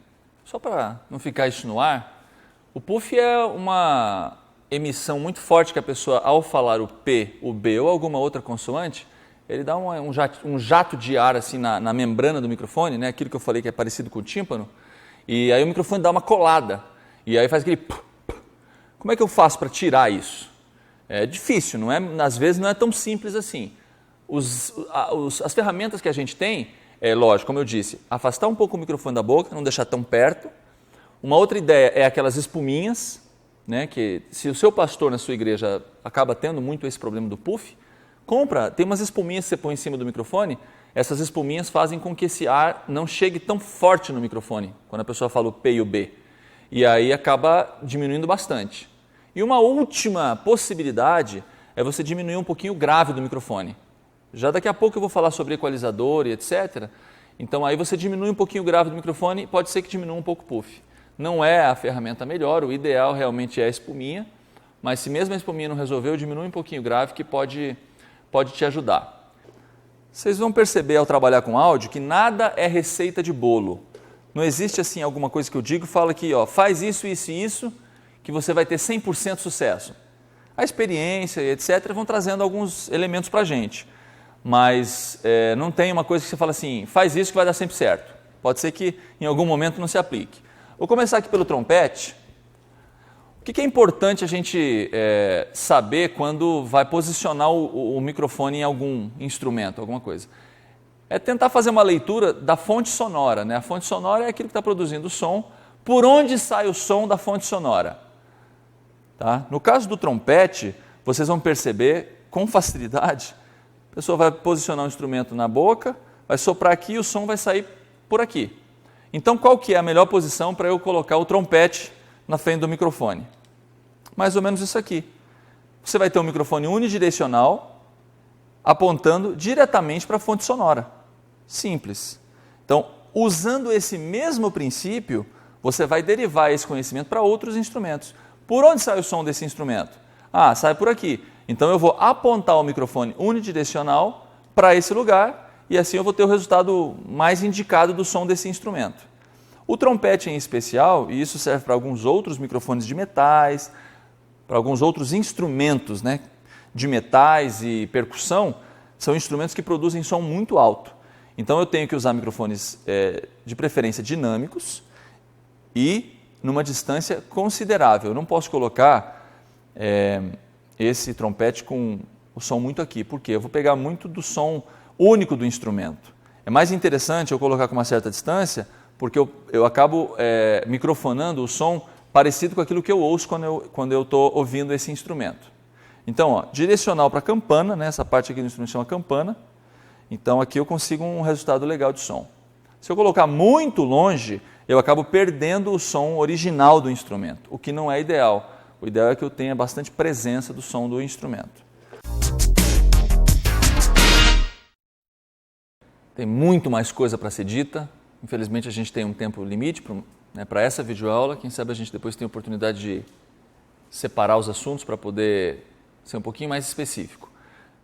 Só para não ficar isso no ar, o puff é uma emissão muito forte que a pessoa, ao falar o P, o B ou alguma outra consoante, ele dá um jato de ar assim na membrana do microfone, né? Aquilo que eu falei que é parecido com o tímpano, e aí o microfone dá uma colada, e aí faz aquele... Como é que eu faço para tirar isso? É difícil, não é? Às vezes não é tão simples assim. As ferramentas que a gente tem, lógico, como eu disse, afastar um pouco o microfone da boca, não deixar tão perto. Uma outra ideia é aquelas espuminhas, né? Que se o seu pastor na sua igreja acaba tendo muito esse problema do puff, tem umas espuminhas que você põe em cima do microfone, essas espuminhas fazem com que esse ar não chegue tão forte no microfone, quando a pessoa fala o P e o B. E aí acaba diminuindo bastante. E uma última possibilidade é você diminuir um pouquinho o grave do microfone. Já daqui a pouco eu vou falar sobre equalizador e etc. Então aí você diminui um pouquinho o grave do microfone, pode ser que diminua um pouco o puff. Não é a ferramenta melhor, o ideal realmente é a espuminha, mas se mesmo a espuminha não resolveu, diminui um pouquinho o grave que pode te ajudar. Vocês vão perceber ao trabalhar com áudio que nada é receita de bolo. Não existe assim alguma coisa que eu digo, fala aqui, ó, faz isso, isso e isso, que você vai ter 100% sucesso. A experiência e etc. vão trazendo alguns elementos para a gente. Mas não tem uma coisa que você fala assim, faz isso que vai dar sempre certo. Pode ser que em algum momento não se aplique. Vou começar aqui pelo trompete. O que é importante a gente saber quando vai posicionar o microfone em algum instrumento, alguma coisa? É tentar fazer uma leitura da fonte sonora, né? A fonte sonora é aquilo que está produzindo o som, por onde sai o som da fonte sonora. Tá? No caso do trompete, vocês vão perceber com facilidade, a pessoa vai posicionar o instrumento na boca, vai soprar aqui e o som vai sair por aqui. Então qual que é a melhor posição para eu colocar o trompete na frente do microfone? Mais ou menos isso aqui. Você vai ter um microfone unidirecional apontando diretamente para a fonte sonora. Simples. Então, usando esse mesmo princípio, você vai derivar esse conhecimento para outros instrumentos. Por onde sai o som desse instrumento? Sai por aqui. Então eu vou apontar o microfone unidirecional para esse lugar e assim eu vou ter o resultado mais indicado do som desse instrumento. O trompete em especial, e isso serve para alguns outros microfones de metais, para alguns outros instrumentos, né, de metais e percussão, são instrumentos que produzem som muito alto. Então eu tenho que usar microfones de preferência dinâmicos e numa distância considerável. Eu não posso colocar esse trompete com o som muito aqui, porque eu vou pegar muito do som único do instrumento. É mais interessante eu colocar com uma certa distância, porque eu acabo microfonando o som parecido com aquilo que eu ouço quando eu estou ouvindo esse instrumento. Então, ó, direcional para a campana, né, essa parte aqui do instrumento chama campana, então aqui eu consigo um resultado legal de som. Se eu colocar muito longe, eu acabo perdendo o som original do instrumento, o que não é ideal. O ideal é que eu tenha bastante presença do som do instrumento. Tem muito mais coisa para ser dita. Infelizmente a gente tem um tempo limite para essa videoaula. Quem sabe a gente depois tem a oportunidade de separar os assuntos para poder ser um pouquinho mais específico.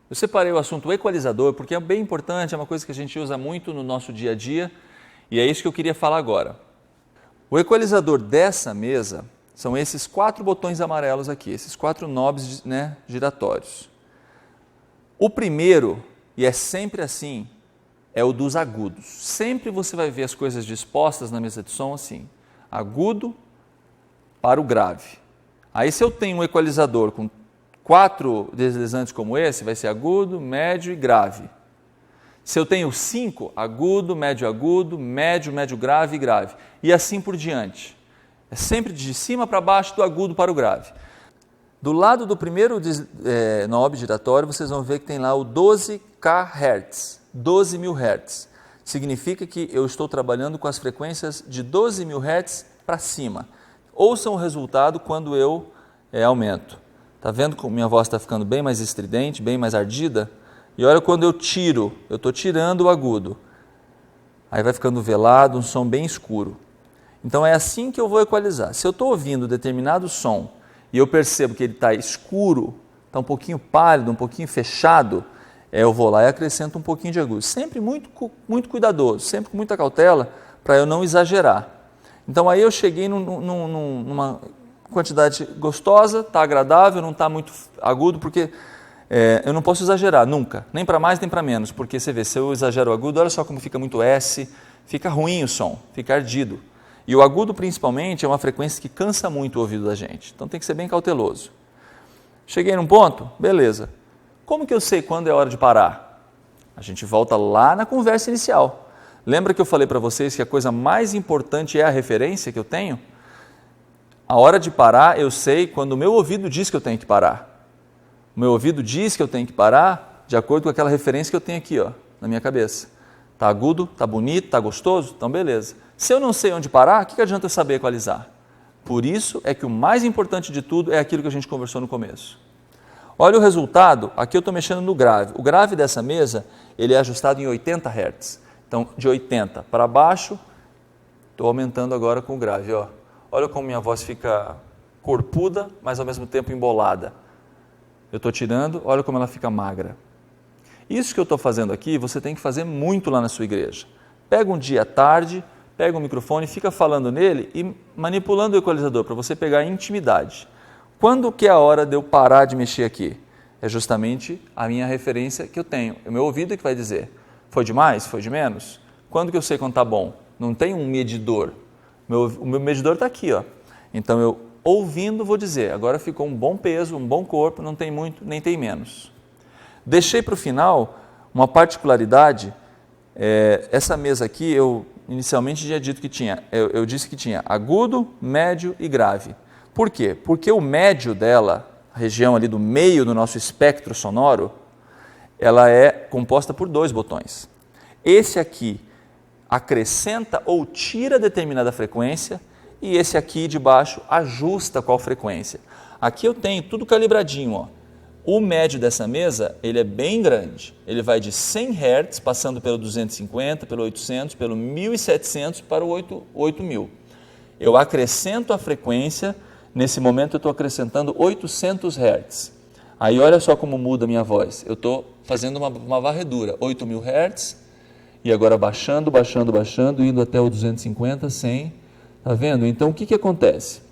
Eu separei o assunto equalizador porque é bem importante, é uma coisa que a gente usa muito no nosso dia a dia e é isso que eu queria falar agora. O equalizador dessa mesa são esses 4 botões amarelos aqui, esses 4 knobs, né, giratórios. O primeiro, e é sempre assim, é o dos agudos. Sempre você vai ver as coisas dispostas na mesa de som assim, agudo para o grave. Aí se eu tenho um equalizador com 4 deslizantes como esse, vai ser agudo, médio e grave. Se eu tenho 5, agudo, médio grave e grave. E assim por diante. É sempre de cima para baixo, do agudo para o grave. Do lado do primeiro knob giratório, vocês vão ver que tem lá o 12 kHz, 12.000 Hz. Significa que eu estou trabalhando com as frequências de 12.000 Hz para cima. Ouçam o resultado quando eu aumento. Está vendo como minha voz está ficando bem mais estridente, bem mais ardida? E olha quando eu tiro, eu estou tirando o agudo. Aí vai ficando velado, um som bem escuro. Então é assim que eu vou equalizar. Se eu estou ouvindo determinado som e eu percebo que ele está escuro, está um pouquinho pálido, um pouquinho fechado, eu vou lá e acrescento um pouquinho de agudo. Sempre muito cuidadoso, sempre com muita cautela para eu não exagerar. Então aí eu cheguei numa quantidade gostosa, está agradável, não está muito agudo, porque eu não posso exagerar nunca, nem para mais nem para menos, porque você vê, se eu exagero o agudo, olha só como fica muito S, fica ruim o som, fica ardido. E o agudo principalmente é uma frequência que cansa muito o ouvido da gente, então tem que ser bem cauteloso. Cheguei num ponto? Beleza. Como que eu sei quando é hora de parar? A gente volta lá na conversa inicial. Lembra que eu falei para vocês que a coisa mais importante é a referência que eu tenho? A hora de parar eu sei quando o meu ouvido diz que eu tenho que parar. O meu ouvido diz que eu tenho que parar de acordo com aquela referência que eu tenho aqui, ó, na minha cabeça. Está agudo, está bonito, está gostoso? Então beleza. Se eu não sei onde parar, o que adianta eu saber equalizar? Por isso é que o mais importante de tudo é aquilo que a gente conversou no começo. Olha o resultado, aqui eu estou mexendo no grave. O grave dessa mesa, ele é ajustado em 80 Hz. Então, de 80 para baixo, estou aumentando agora com o grave. Ó. Olha como minha voz fica corpuda, mas ao mesmo tempo embolada. Eu estou tirando, olha como ela fica magra. Isso que eu estou fazendo aqui, você tem que fazer muito lá na sua igreja. Pega um dia à tarde, pega um microfone, fica falando nele e manipulando o equalizador para você pegar intimidade. Quando que é a hora de eu parar de mexer aqui? É justamente a minha referência que eu tenho. O meu ouvido que vai dizer, foi de mais, foi de menos? Quando que eu sei quando está bom? Não tem um medidor. O meu medidor está aqui, ó. Então eu, ouvindo, vou dizer, agora ficou um bom peso, um bom corpo, não tem muito, nem tem menos. Deixei para o final uma particularidade. Essa mesa aqui, eu inicialmente tinha dito que tinha, eu disse que tinha agudo, médio e grave. Por quê? Porque o médio dela, a região ali do meio do nosso espectro sonoro, ela é composta por 2 botões. Esse aqui acrescenta ou tira determinada frequência e esse aqui de baixo ajusta qual frequência. Aqui eu tenho tudo calibradinho, ó. O médio dessa mesa, ele é bem grande. Ele vai de 100 Hz, passando pelo 250, pelo 800, pelo 1700 para o 8000. Eu acrescento a frequência. Nesse momento eu estou acrescentando 800 Hz. Aí olha só como muda a minha voz. Eu estou fazendo uma varredura, 8.000 Hz e agora baixando, baixando, baixando, indo até o 250, 100, tá vendo? Então o que acontece?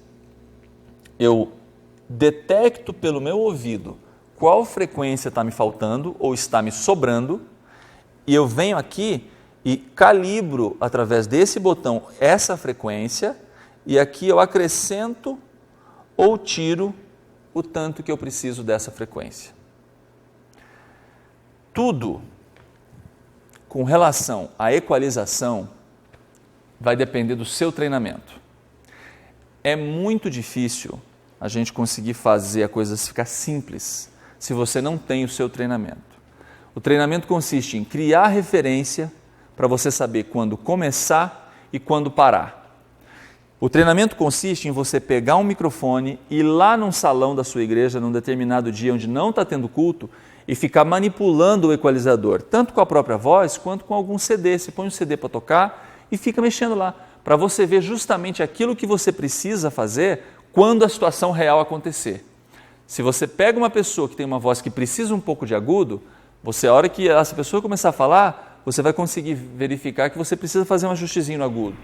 Eu detecto pelo meu ouvido qual frequência está me faltando ou está me sobrando, e eu venho aqui e calibro através desse botão essa frequência, e aqui eu acrescento ou tiro o tanto que eu preciso dessa frequência. Tudo com relação à equalização vai depender do seu treinamento. É muito difícil a gente conseguir fazer a coisa ficar simples se você não tem o seu treinamento. O treinamento consiste em criar referência para você saber quando começar e quando parar. O treinamento consiste em você pegar um microfone e ir lá num salão da sua igreja, num determinado dia onde não está tendo culto, e ficar manipulando o equalizador, tanto com a própria voz quanto com algum CD. Você põe um CD para tocar e fica mexendo lá, para você ver justamente aquilo que você precisa fazer quando a situação real acontecer. Se você pega uma pessoa que tem uma voz que precisa um pouco de agudo, a hora que essa pessoa começar a falar, você vai conseguir verificar que você precisa fazer um ajustezinho no agudo.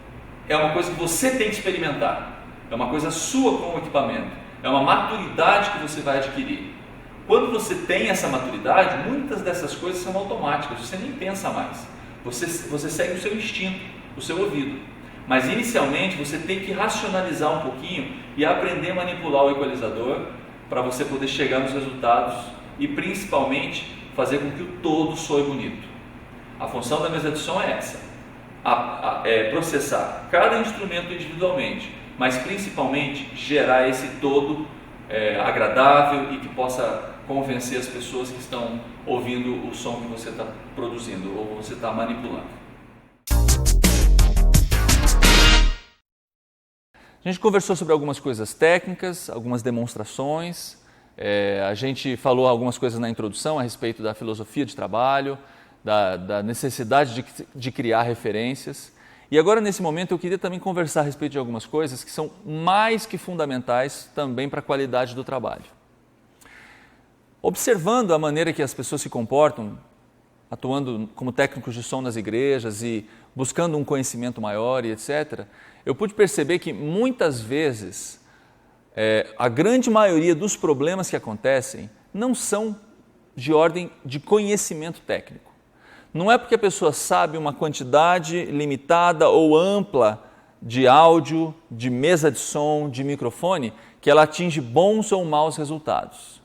É uma coisa que você tem que experimentar, é uma coisa sua com o equipamento, é uma maturidade que você vai adquirir. Quando você tem essa maturidade, muitas dessas coisas são automáticas, você nem pensa mais, você segue o seu instinto, o seu ouvido. Mas inicialmente você tem que racionalizar um pouquinho e aprender a manipular o equalizador para você poder chegar nos resultados e principalmente fazer com que o todo soe bonito. A função da mesa de som é essa, é processar cada instrumento individualmente, mas principalmente gerar esse todo agradável e que possa convencer as pessoas que estão ouvindo o som que você está produzindo ou você está manipulando. A gente conversou sobre algumas coisas técnicas, algumas demonstrações, a gente falou algumas coisas na introdução a respeito da filosofia de trabalho, da necessidade de criar referências. E agora, nesse momento, eu queria também conversar a respeito de algumas coisas que são mais que fundamentais também para a qualidade do trabalho. Observando a maneira que as pessoas se comportam, atuando como técnicos de som nas igrejas e buscando um conhecimento maior e etc., eu pude perceber que muitas vezes a grande maioria dos problemas que acontecem não são de ordem de conhecimento técnico. Não é porque a pessoa sabe uma quantidade limitada ou ampla de áudio, de mesa de som, de microfone, que ela atinge bons ou maus resultados.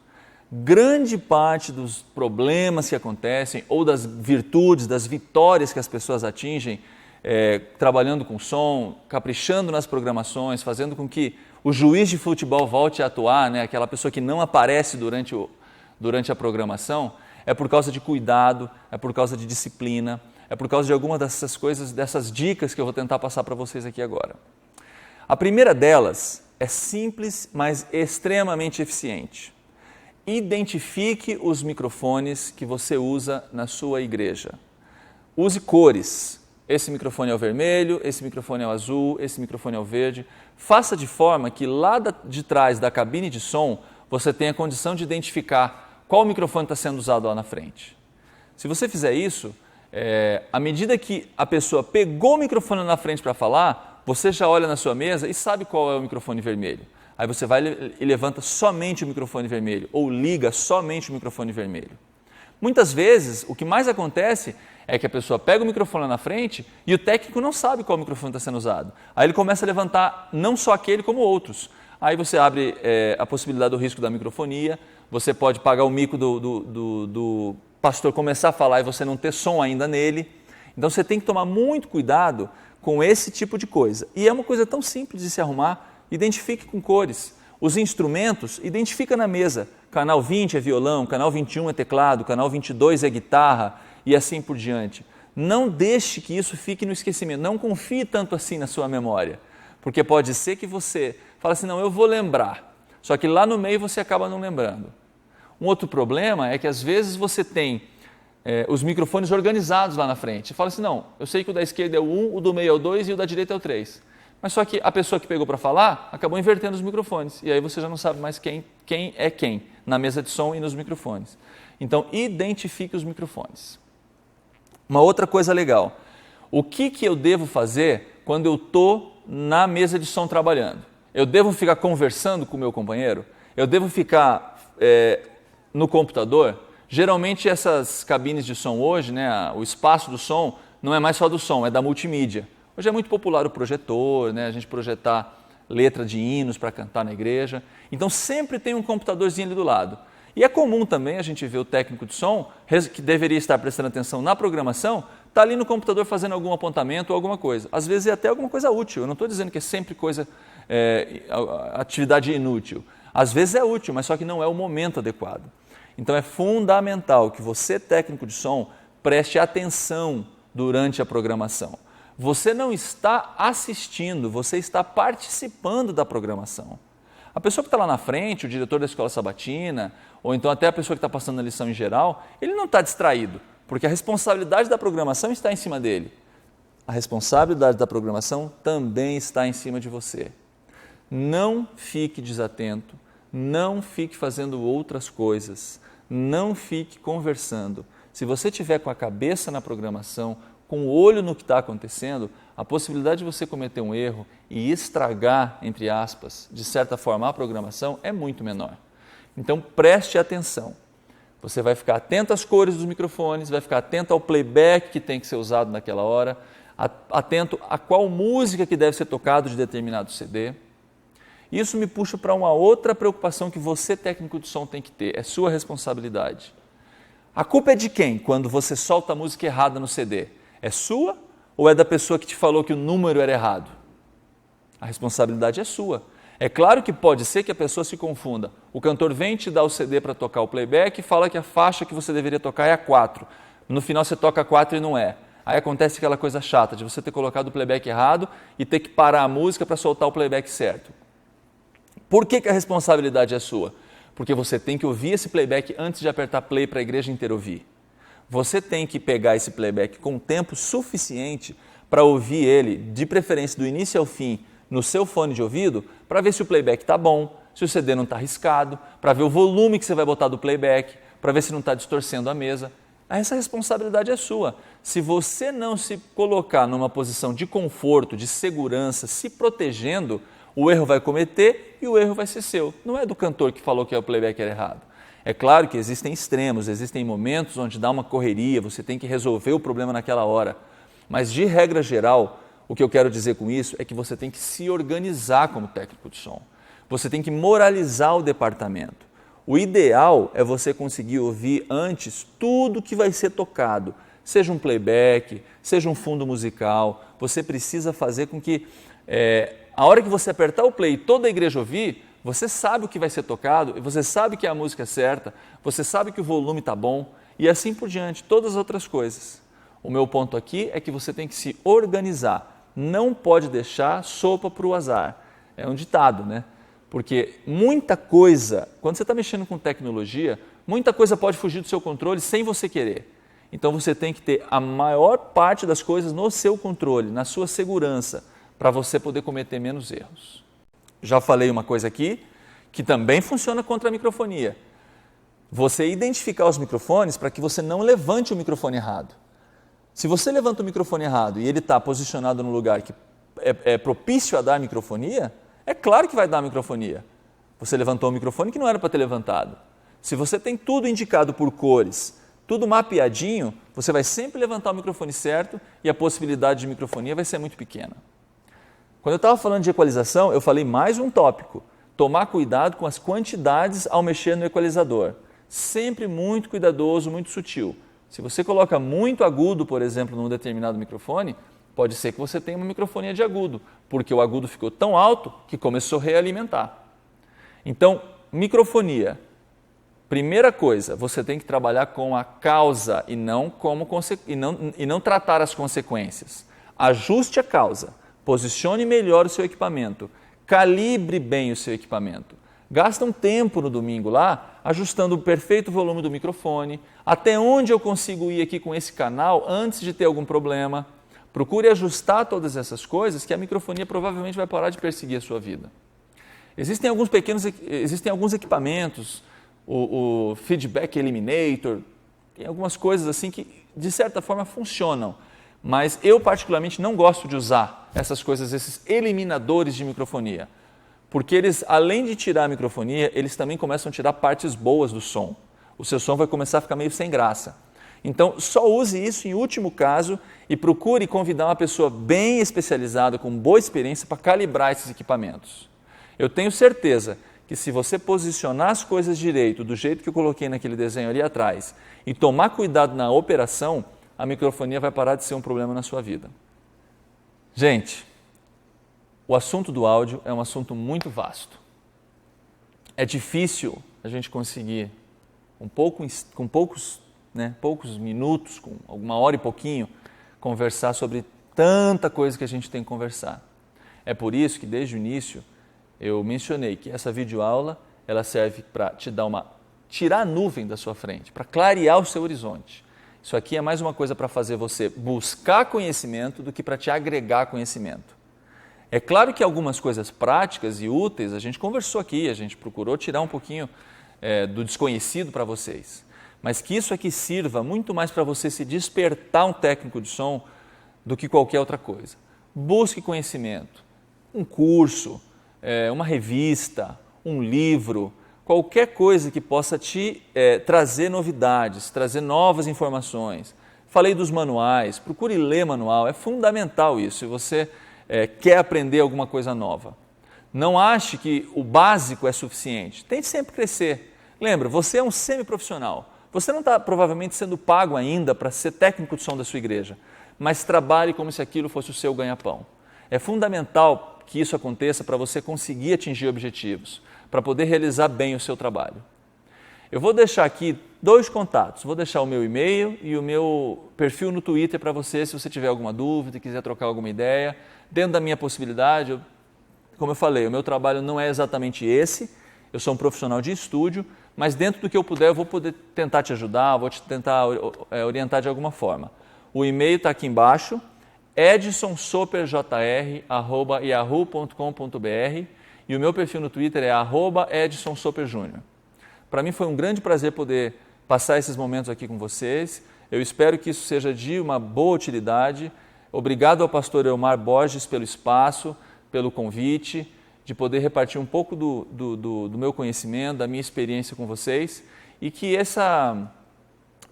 Grande parte dos problemas que acontecem, ou das virtudes, das vitórias que as pessoas atingem, trabalhando com som, caprichando nas programações, fazendo com que o juiz de futebol volte a atuar, né, aquela pessoa que não aparece durante a programação, é por causa de cuidado, é por causa de disciplina, é por causa de alguma dessas coisas, dessas dicas que eu vou tentar passar para vocês aqui agora. A primeira delas é simples, mas extremamente eficiente. Identifique os microfones que você usa na sua igreja. Use cores. Esse microfone é o vermelho, esse microfone é o azul, esse microfone é o verde. Faça de forma que lá de trás da cabine de som você tenha condição de identificar qual microfone está sendo usado lá na frente. Se você fizer isso, à medida que a pessoa pegou o microfone na frente para falar, você já olha na sua mesa e sabe qual é o microfone vermelho. Aí você vai e levanta somente o microfone vermelho ou liga somente o microfone vermelho. Muitas vezes, o que mais acontece é que a pessoa pega o microfone lá na frente e o técnico não sabe qual microfone está sendo usado. Aí ele começa a levantar não só aquele, como outros. Aí você abre a possibilidade do risco da microfonia, você pode pagar o mico do pastor começar a falar e você não ter som ainda nele. Então você tem que tomar muito cuidado com esse tipo de coisa. E é uma coisa tão simples de se arrumar. Identifique com cores. Os instrumentos, identifica na mesa. Canal 20 é violão, canal 21 é teclado, canal 22 é guitarra e assim por diante. Não deixe que isso fique no esquecimento. Não confie tanto assim na sua memória. Porque pode ser que você fale assim, não, eu vou lembrar. Só que lá no meio você acaba não lembrando. Um outro problema é que às vezes você tem os microfones organizados lá na frente. Você fala assim, não, eu sei que o da esquerda é o 1, o do meio é o 2 e o da direita é o 3. Mas só que a pessoa que pegou para falar acabou invertendo os microfones. E aí você já não sabe mais quem é quem na mesa de som e nos microfones. Então, identifique os microfones. Uma outra coisa legal, o que eu devo fazer quando eu estou na mesa de som trabalhando? Eu devo ficar conversando com o meu companheiro? Eu devo ficar no computador? Geralmente essas cabines de som hoje, né, o espaço do som não é mais só do som, é da multimídia. Hoje é muito popular o projetor, né, a gente projetar letra de hinos para cantar na igreja. Então sempre tem um computadorzinho ali do lado. E é comum também a gente ver o técnico de som, que deveria estar prestando atenção na programação, está ali no computador fazendo algum apontamento ou alguma coisa. Às vezes é até alguma coisa útil, eu não estou dizendo que é sempre atividade inútil. Às vezes é útil, mas só que não é o momento adequado. Então é fundamental que você, técnico de som, preste atenção durante a programação. Você não está assistindo, você está participando da programação. A pessoa que está lá na frente, o diretor da escola sabatina, ou então até a pessoa que está passando a lição em geral, ele não está distraído, porque a responsabilidade da programação está em cima dele. A responsabilidade da programação também está em cima de você. Não fique desatento, não fique fazendo outras coisas, não fique conversando. Se você estiver com a cabeça na programação, com o olho no que está acontecendo, a possibilidade de você cometer um erro e estragar, entre aspas, de certa forma a programação é muito menor. Então preste atenção. Você vai ficar atento às cores dos microfones, vai ficar atento ao playback que tem que ser usado naquela hora, atento a qual música que deve ser tocado de determinado CD. Isso me puxa para uma outra preocupação que você, técnico de som, tem que ter, é sua responsabilidade. A culpa é de quem quando você solta a música errada no CD? É sua ou é da pessoa que te falou que o número era errado? A responsabilidade é sua. É claro que pode ser que a pessoa se confunda. O cantor vem te dar o CD para tocar o playback e fala que a faixa que você deveria tocar é a 4. No final você toca a 4 e não é. Aí acontece aquela coisa chata de você ter colocado o playback errado e ter que parar a música para soltar o playback certo. Por que a responsabilidade é sua? Porque você tem que ouvir esse playback antes de apertar play para a igreja inteira ouvir. Você tem que pegar esse playback com tempo suficiente para ouvir ele, de preferência do início ao fim, no seu fone de ouvido, para ver se o playback está bom, se o CD não está riscado, para ver o volume que você vai botar do playback, para ver se não está distorcendo a mesa. Essa responsabilidade é sua. Se você não se colocar numa posição de conforto, de segurança, se protegendo, o erro vai cometer e o erro vai ser seu. Não é do cantor que falou que o playback era errado. É claro que existem extremos, existem momentos onde dá uma correria, você tem que resolver o problema naquela hora. Mas, de regra geral, o que eu quero dizer com isso é que você tem que se organizar como técnico de som. Você tem que moralizar o departamento. O ideal é você conseguir ouvir antes tudo que vai ser tocado, seja um playback, seja um fundo musical. Você precisa fazer com que, a hora que você apertar o play e toda a igreja ouvir, você sabe o que vai ser tocado, você sabe que a música é certa, você sabe que o volume está bom e assim por diante, todas as outras coisas. O meu ponto aqui é que você tem que se organizar, não pode deixar sopa para o azar. É um ditado, né? Porque muita coisa, quando você está mexendo com tecnologia, muita coisa pode fugir do seu controle sem você querer. Então você tem que ter a maior parte das coisas no seu controle, na sua segurança, para você poder cometer menos erros. Já falei uma coisa aqui que também funciona contra a microfonia. Você identificar os microfones para que você não levante o microfone errado. Se você levanta o microfone errado e ele está posicionado no lugar que é propício a dar microfonia, é claro que vai dar microfonia. Você levantou o microfone que não era para ter levantado. Se você tem tudo indicado por cores, tudo mapeadinho, você vai sempre levantar o microfone certo e a possibilidade de microfonia vai ser muito pequena. Quando eu estava falando de equalização, eu falei mais um tópico. Tomar cuidado com as quantidades ao mexer no equalizador. Sempre muito cuidadoso, muito sutil. Se você coloca muito agudo, por exemplo, num determinado microfone, pode ser que você tenha uma microfonia de agudo, porque o agudo ficou tão alto que começou a realimentar. Então, microfonia. Primeira coisa, você tem que trabalhar com a causa e não tratar as consequências. Ajuste a causa. Posicione melhor o seu equipamento, calibre bem o seu equipamento. Gasta um tempo no domingo lá, ajustando o perfeito volume do microfone, até onde eu consigo ir aqui com esse canal antes de ter algum problema. Procure ajustar todas essas coisas que a microfonia provavelmente vai parar de perseguir a sua vida. Existem alguns equipamentos, o Feedback Eliminator, tem algumas coisas assim que de certa forma funcionam, mas eu particularmente não gosto de usar essas coisas, esses eliminadores de microfonia, porque eles, além de tirar a microfonia, eles também começam a tirar partes boas do som. O seu som vai começar a ficar meio sem graça. Então, só use isso em último caso e procure convidar uma pessoa bem especializada, com boa experiência, para calibrar esses equipamentos. Eu tenho certeza que se você posicionar as coisas direito, do jeito que eu coloquei naquele desenho ali atrás, e tomar cuidado na operação, a microfonia vai parar de ser um problema na sua vida. Gente, o assunto do áudio é um assunto muito vasto. É difícil a gente conseguir, com poucos minutos, com alguma hora e pouquinho, conversar sobre tanta coisa que a gente tem que conversar. É por isso que desde o início eu mencionei que essa videoaula ela serve para tirar a nuvem da sua frente, para clarear o seu horizonte. Isso aqui é mais uma coisa para fazer você buscar conhecimento do que para te agregar conhecimento. É claro que algumas coisas práticas e úteis a gente conversou aqui, a gente procurou tirar um pouquinho do desconhecido para vocês. Mas que isso aqui sirva muito mais para você se despertar um técnico de som do que qualquer outra coisa. Busque conhecimento, um curso, uma revista, um livro, qualquer coisa que possa te trazer novidades, trazer novas informações. Falei dos manuais, procure ler manual, é fundamental isso, se você quer aprender alguma coisa nova. Não ache que o básico é suficiente, tente sempre crescer. Lembra, você é um semiprofissional. Você não está provavelmente sendo pago ainda para ser técnico de som da sua igreja, mas trabalhe como se aquilo fosse o seu ganha-pão. É fundamental que isso aconteça para você conseguir atingir objetivos, para poder realizar bem o seu trabalho. Eu vou deixar aqui 2 contatos, vou deixar o meu e-mail e o meu perfil no Twitter para você, se você tiver alguma dúvida, quiser trocar alguma ideia. Dentro da minha possibilidade, como eu falei, o meu trabalho não é exatamente esse, eu sou um profissional de estúdio, mas dentro do que eu puder, eu vou poder tentar te ajudar, vou te tentar orientar de alguma forma. O e-mail está aqui embaixo, edsonsoper.yahoo.com.br e o meu perfil no Twitter é @edsonsoperjunior. Para mim foi um grande prazer poder passar esses momentos aqui com vocês. Eu espero que isso seja de uma boa utilidade. Obrigado ao pastor Elmar Borges pelo espaço, pelo convite, de poder repartir um pouco do meu conhecimento, da minha experiência com vocês e que essa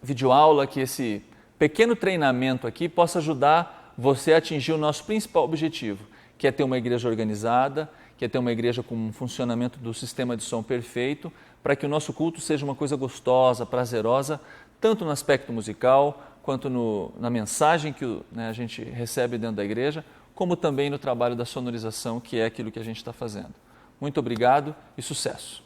videoaula, que esse pequeno treinamento aqui possa ajudar você a atingir o nosso principal objetivo, que é ter uma igreja organizada, que é ter uma igreja com um funcionamento do sistema de som perfeito, para que o nosso culto seja uma coisa gostosa, prazerosa, tanto no aspecto musical, quanto na mensagem que a gente recebe dentro da igreja, como também no trabalho da sonorização, que é aquilo que a gente está fazendo. Muito obrigado e sucesso!